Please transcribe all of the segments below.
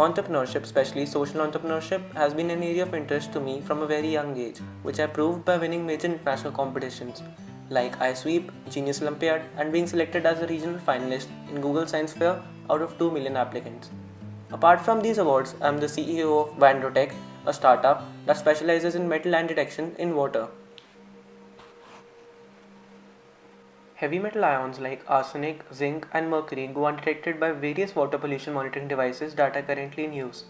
Entrepreneurship, especially social entrepreneurship, has been an area of interest to me from a very young age, which I proved by winning major international competitions like iSweep, Genius Olympiad, and being selected as a regional finalist in Google Science Fair out of 2 million applicants. Apart from these awards, I am the CEO of Vandrotech, a startup that specializes in metal ion detection in water. Heavy metal ions like arsenic, zinc, and mercury go undetected by various water pollution monitoring devices that are currently in use.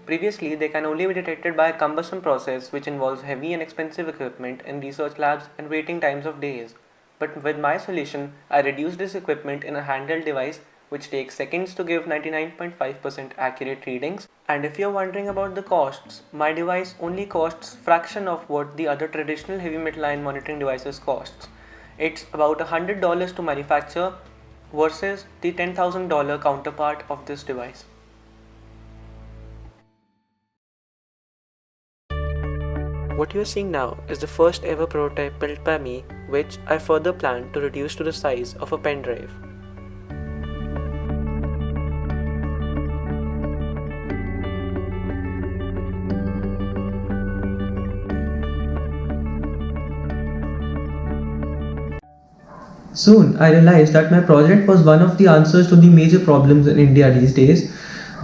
Previously, they can only be detected by a cumbersome process which involves heavy and expensive equipment in research labs and waiting times of days. But with my solution, I reduce this equipment in a handheld device which takes seconds to give 99.5% accurate readings. And if you're wondering about the costs, my device only costs fraction of what the other traditional heavy metal ion monitoring devices costs. It's about $100 to manufacture versus the $10,000 counterpart of this device. What you are seeing now is the first ever prototype built by me, which I further plan to reduce to the size of a pen drive. Soon, I realized that my project was one of the answers to the major problems in India these days.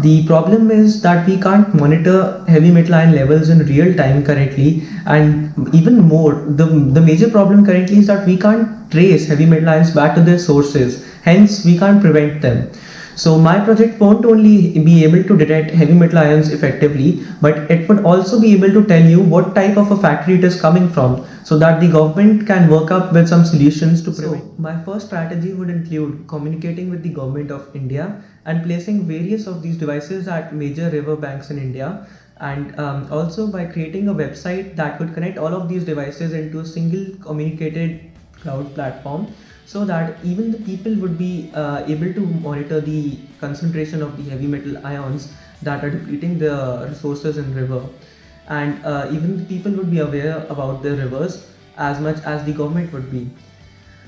The problem is that we can't monitor heavy metal ion levels in real time currently, and even more, the major problem currently is that we can't trace heavy metal ions back to their sources, hence, we can't prevent them. So, my project won't only be able to detect heavy metal ions effectively, but it would also be able to tell you what type of a factory it is coming from so that the government can work up with some solutions to prevent. So, my first strategy would include communicating with the government of India and placing various of these devices at major river banks in India, and also by creating a website that could connect all of these devices into a single communicated cloud platform so that even the people would be able to monitor the concentration of the heavy metal ions that are depleting the resources in river, and even the people would be aware about the rivers as much as the government would be.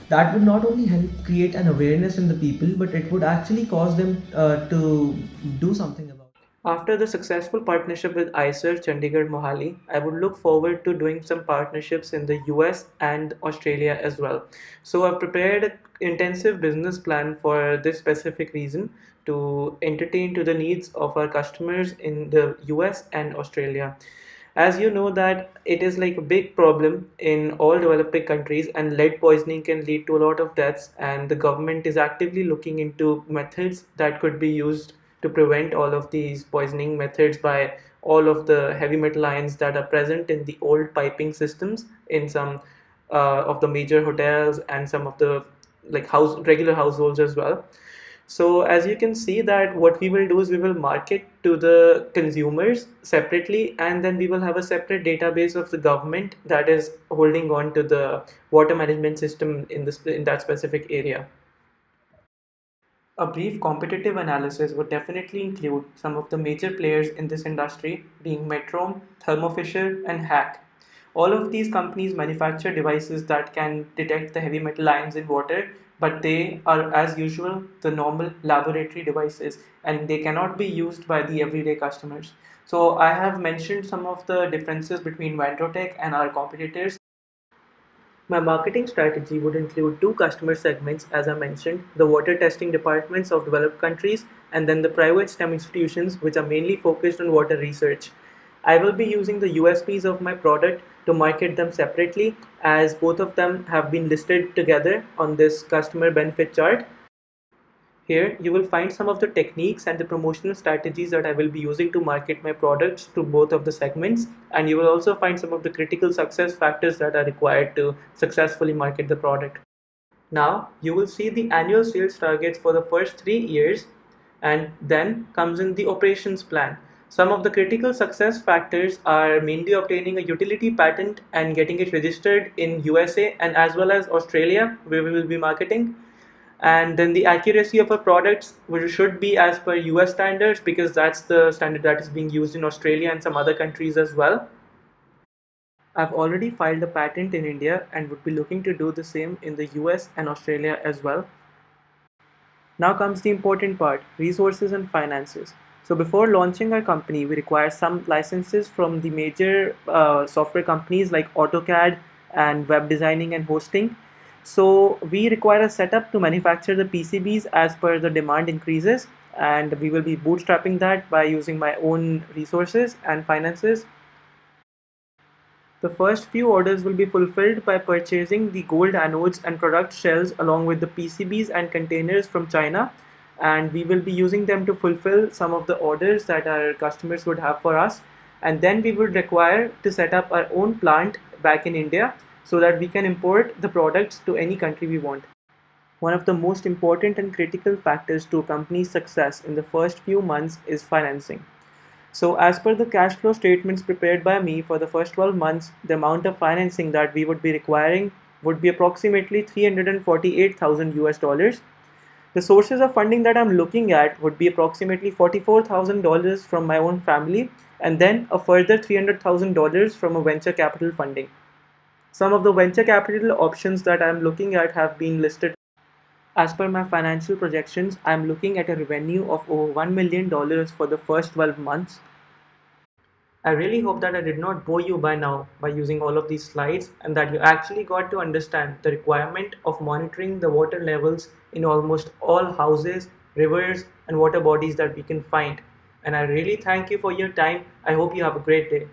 That would not only help create an awareness in the people, but it would actually cause them to do something about it. After the successful partnership with ICER Chandigarh Mohali, I would look forward to doing some partnerships in the US and Australia as well. So I've prepared an intensive business plan for this specific reason to entertain to the needs of our customers in the US and Australia. As you know that it is like a big problem in all developing countries, and lead poisoning can lead to a lot of deaths, and the government is actively looking into methods that could be used to prevent all of these poisoning methods by all of the heavy metal ions that are present in the old piping systems in some of the major hotels and some of the like regular households as well. So as you can see that what we will do is we will market to the consumers separately, and then we will have a separate database of the government that is holding on to the water management system in that specific area. A brief competitive analysis would definitely include some of the major players in this industry being Metron, Thermo Fisher, and Hack. All of these companies manufacture devices that can detect the heavy metal ions in water, but they are, as usual, the normal laboratory devices and they cannot be used by the everyday customers. So, I have mentioned some of the differences between Vandrotech and our competitors. My marketing strategy would include two customer segments, as I mentioned, the water testing departments of developed countries and then the private STEM institutions, which are mainly focused on water research. I will be using the USPs of my product to market them separately, as both of them have been listed together on this customer benefit chart. Here, you will find some of the techniques and the promotional strategies that I will be using to market my products to both of the segments, and you will also find some of the critical success factors that are required to successfully market the product. Now, you will see the annual sales targets for the first 3 years, and then comes in the operations plan. Some of the critical success factors are mainly obtaining a utility patent and getting it registered in USA and as well as Australia, where we will be marketing. And then the accuracy of our products should be as per US standards, because that's the standard that is being used in Australia and some other countries as well. I've already filed a patent in India and would be looking to do the same in the US and Australia as well. Now comes the important part, resources and finances. So before launching our company, we require some licenses from the major software companies like AutoCAD and web designing and hosting. So we require a setup to manufacture the PCBs as per the demand increases, and we will be bootstrapping that by using my own resources and finances. The first few orders will be fulfilled by purchasing the gold anodes and product shells along with the PCBs and containers from China, and we will be using them to fulfill some of the orders that our customers would have for us. And then we would require to set up our own plant back in India so that we can import the products to any country we want. One of the most important and critical factors to a company's success in the first few months is financing. So, as per the cash flow statements prepared by me for the first 12 months, the amount of financing that we would be requiring would be approximately 348,000 US dollars. The sources of funding that I'm looking at would be approximately $44,000 from my own family and then a further $300,000 from a venture capital funding. Some of the venture capital options that I'm looking at have been listed. As per my financial projections, I'm looking at a revenue of over $1 million for the first 12 months. I really hope that I did not bore you by now by using all of these slides and that you actually got to understand the requirement of monitoring the water levels in almost all houses, rivers, and water bodies that we can find. And I really thank you for your time. I hope you have a great day.